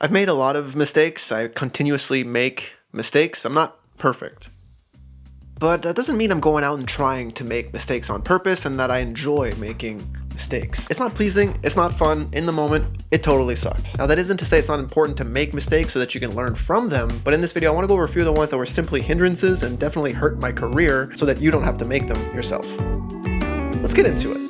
I've made a lot of mistakes. I continuously make mistakes. I'm not perfect. But that doesn't mean I'm going out and trying to make mistakes on purpose and that I enjoy making mistakes. It's not pleasing, it's not fun, in the moment, it totally sucks. Now that isn't to say it's not important to make mistakes so that you can learn from them, but in this video I want to go over a few of the ones that were simply hindrances and definitely hurt my career so that you don't have to make them yourself. Let's get into it.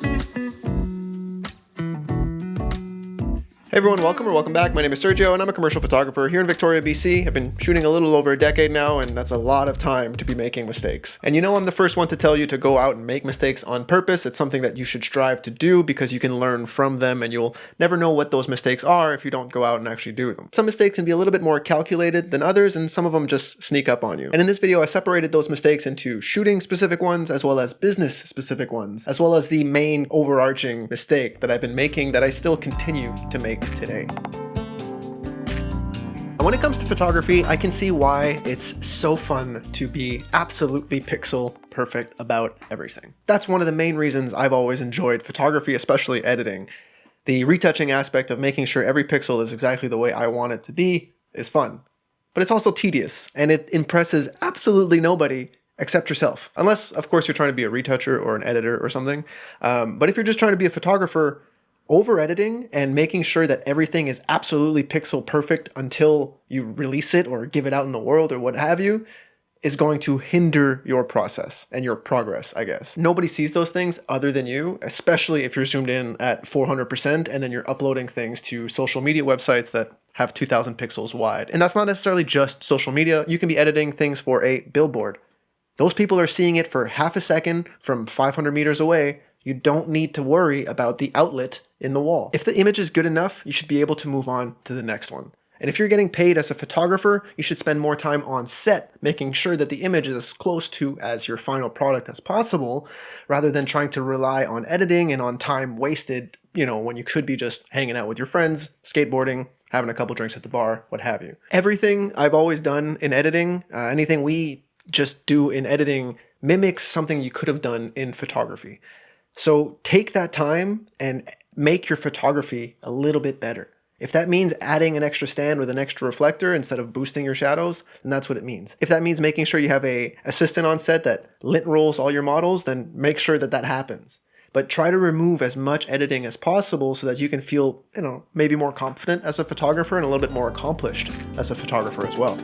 Hey everyone, welcome back. My name is Sergio and I'm a commercial photographer here in Victoria, BC. I've been shooting a little over a decade now, and that's a lot of time to be making mistakes. And you know I'm the first one to tell you to go out and make mistakes on purpose. It's something that you should strive to do because you can learn from them and you'll never know what those mistakes are if you don't go out and actually do them. Some mistakes can be a little bit more calculated than others, and some of them just sneak up on you. And in this video I separated those mistakes into shooting specific ones as well as business specific ones, as well as the main overarching mistake that I've been making that I still continue to make today. When it comes to photography, I can see why it's so fun to be absolutely pixel perfect about everything. That's one of the main reasons I've always enjoyed photography, especially editing. The retouching aspect of making sure every pixel is exactly the way I want it to be is fun. But it's also tedious, and it impresses absolutely nobody except yourself. Unless, of course, you're trying to be a retoucher or an editor or something. But if you're just trying to be a photographer, over-editing and making sure that everything is absolutely pixel perfect until you release it or give it out in the world or what have you is going to hinder your process and your progress, I guess. Nobody sees those things other than you, especially if you're zoomed in at 400% and then you're uploading things to social media websites that have 2,000 pixels wide. And that's not necessarily just social media. You can be editing things for a billboard. Those people are seeing it for half a second from 500 meters away. You don't need to worry about the outlet in the wall. If the image is good enough, you should be able to move on to the next one. And if you're getting paid as a photographer, you should spend more time on set, making sure that the image is as close to as your final product as possible, rather than trying to rely on editing and on time wasted, when you could be just hanging out with your friends, skateboarding, having a couple drinks at the bar, what have you. Everything I've always done in editing, anything we just do in editing mimics something you could have done in photography. So take that time and make your photography a little bit better. If that means adding an extra stand with an extra reflector instead of boosting your shadows, then that's what it means. If that means making sure you have an assistant on set that lint rolls all your models, then make sure that that happens. But try to remove as much editing as possible so that you can feel, maybe more confident as a photographer and a little bit more accomplished as a photographer as well.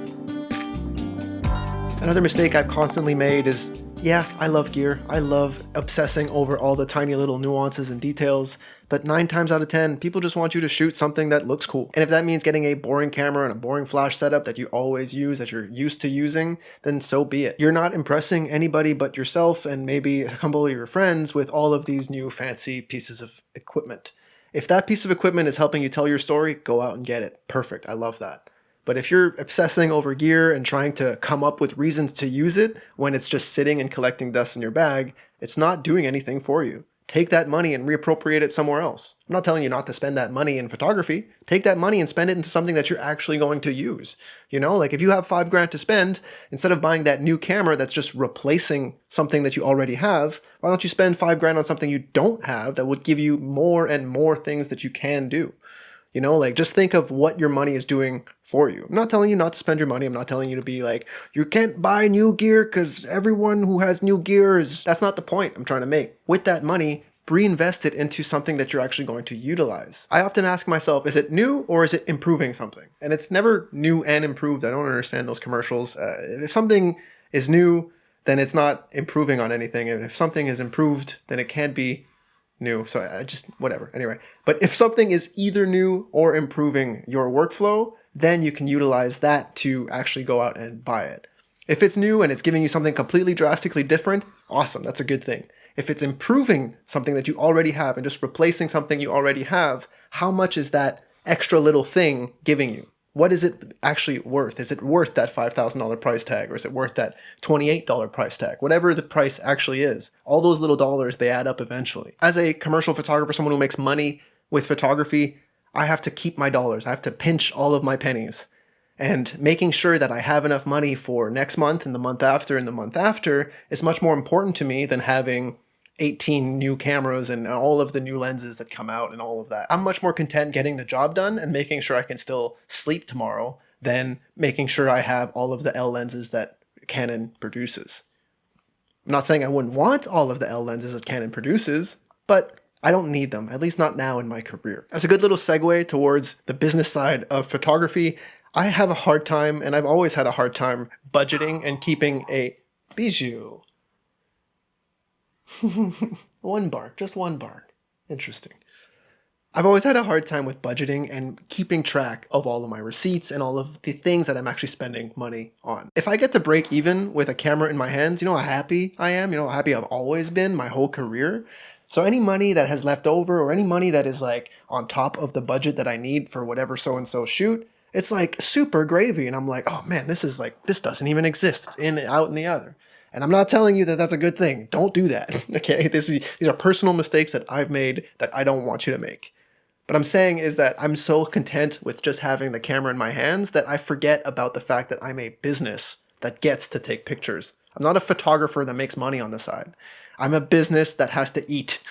Another mistake I've constantly made is, I love gear. I love obsessing over all the tiny little nuances and details, but 9 times out of 10, people just want you to shoot something that looks cool. And if that means getting a boring camera and a boring flash setup that you always use, that you're used to using, then so be it. You're not impressing anybody but yourself and maybe a couple of your friends with all of these new fancy pieces of equipment. If that piece of equipment is helping you tell your story, go out and get it. Perfect. I love that. But if you're obsessing over gear and trying to come up with reasons to use it when it's just sitting and collecting dust in your bag, it's not doing anything for you. Take that money and reappropriate it somewhere else. I'm not telling you not to spend that money in photography. Take that money and spend it into something that you're actually going to use. Like if you have $5,000 to spend, instead of buying that new camera that's just replacing something that you already have, why don't you spend $5,000 on something you don't have that would give you more and more things that you can do? Just think of what your money is doing for you. I'm not telling you not to spend your money. I'm not telling you to be like, you can't buy new gear because everyone who has new gear is... That's not the point I'm trying to make. With that money, reinvest it into something that you're actually going to utilize. I often ask myself, is it new or is it improving something? And it's never new and improved. I don't understand those commercials. If something is new, then it's not improving on anything. And if something is improved, then it can't be new. So whatever. Anyway, but if something is either new or improving your workflow, then you can utilize that to actually go out and buy it. If it's new and it's giving you something completely drastically different, awesome. That's a good thing. If it's improving something that you already have and just replacing something you already have, how much is that extra little thing giving you? What is it actually worth? Is it worth that $5,000 price tag, or is it worth that $28 price tag? Whatever the price actually is, all those little dollars, they add up eventually. As a commercial photographer, someone who makes money with photography, I have to keep my dollars. I have to pinch all of my pennies. And making sure that I have enough money for next month and the month after is much more important to me than having 18 new cameras and all of the new lenses that come out and all of that. I'm much more content getting the job done and making sure I can still sleep tomorrow than making sure I have all of the L lenses that Canon produces. I'm not saying I wouldn't want all of the L lenses that Canon produces, but I don't need them, at least not now in my career. As a good little segue towards the business side of photography, I have a hard time, and I've always had a hard time, budgeting and keeping a bijou. One bark, just one bark. Interesting. I've always had a hard time with budgeting and keeping track of all of my receipts and all of the things that I'm actually spending money on. If I get to break even with a camera in my hands, you know how happy I am? You know how happy I've always been my whole career? So any money that has left over or any money that is like on top of the budget that I need for whatever so-and-so shoot, it's like super gravy. And I'm like, oh man, this doesn't even exist. It's in, out, and the other. And I'm not telling you that that's a good thing. Don't do that, okay? These are personal mistakes that I've made that I don't want you to make. What I'm saying is that I'm so content with just having the camera in my hands that I forget about the fact that I'm a business that gets to take pictures. I'm not a photographer that makes money on the side. I'm a business that has to eat.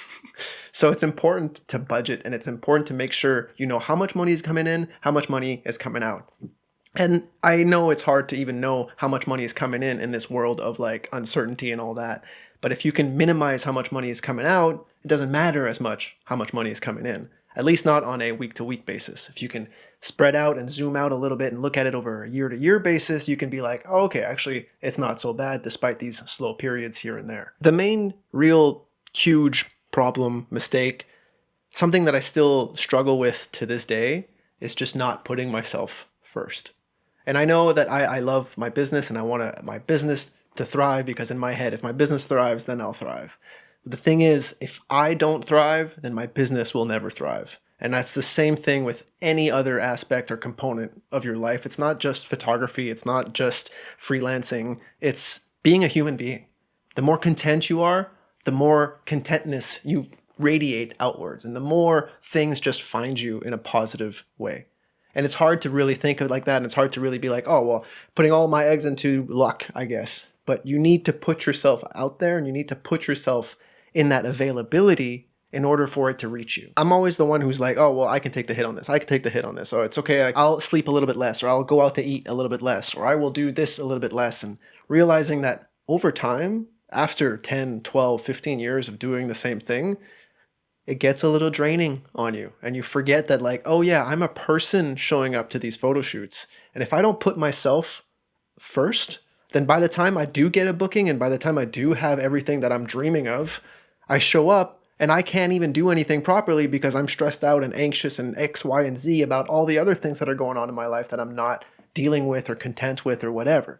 So it's important to budget, and it's important to make sure you know how much money is coming in, how much money is coming out. And I know it's hard to even know how much money is coming in this world of like uncertainty and all that. But if you can minimize how much money is coming out, it doesn't matter as much how much money is coming in. At least not on a week-to-week basis. If you can spread out and zoom out a little bit and look at it over a year-to-year basis, you can be like, oh, okay, actually, it's not so bad despite these slow periods here and there. The main real huge problem, mistake, something that I still struggle with to this day is just not putting myself first. And I know that I love my business and I want my business to thrive because in my head, if my business thrives, then I'll thrive. The thing is, if I don't thrive, then my business will never thrive. And that's the same thing with any other aspect or component of your life. It's not just photography. It's not just freelancing. It's being a human being. The more content you are, the more contentness you radiate outwards, and the more things just find you in a positive way. And it's hard to really think of it like that. And it's hard to really be like, oh, well, putting all my eggs into luck, I guess. But you need to put yourself out there and you need to put yourself in that availability in order for it to reach you. I'm always the one who's like, oh, well, I can take the hit on this. I can take the hit on this. Or it's okay. I'll sleep a little bit less, or I'll go out to eat a little bit less, or I will do this a little bit less. And realizing that over time, after 10, 12, 15 years of doing the same thing, it gets a little draining on you. And you forget that like, oh yeah, I'm a person showing up to these photo shoots. And if I don't put myself first, then by the time I do get a booking and by the time I do have everything that I'm dreaming of, I show up and I can't even do anything properly because I'm stressed out and anxious and X, Y, and Z about all the other things that are going on in my life that I'm not dealing with or content with or whatever.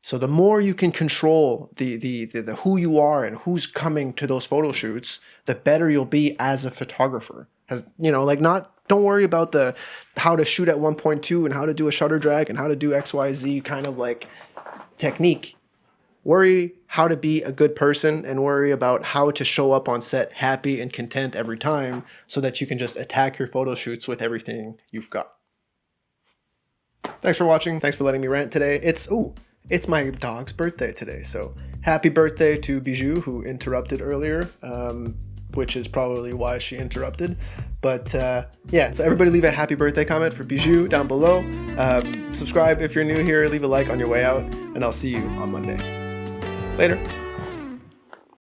So the more you can control the who you are and who's coming to those photo shoots, the better you'll be as a photographer. Don't worry about the how to shoot at 1.2 and how to do a shutter drag and how to do XYZ kind of like technique. Worry how to be a good person and worry about how to show up on set happy and content every time so that you can just attack your photo shoots with everything you've got. Thanks for watching. Thanks for letting me rant today. It's my dog's birthday today, so happy birthday to Bijou, who interrupted earlier, which is probably why she interrupted. But yeah, so everybody leave a happy birthday comment for Bijou down below. Subscribe if you're new here, leave a like on your way out, and I'll see you on Monday. Later.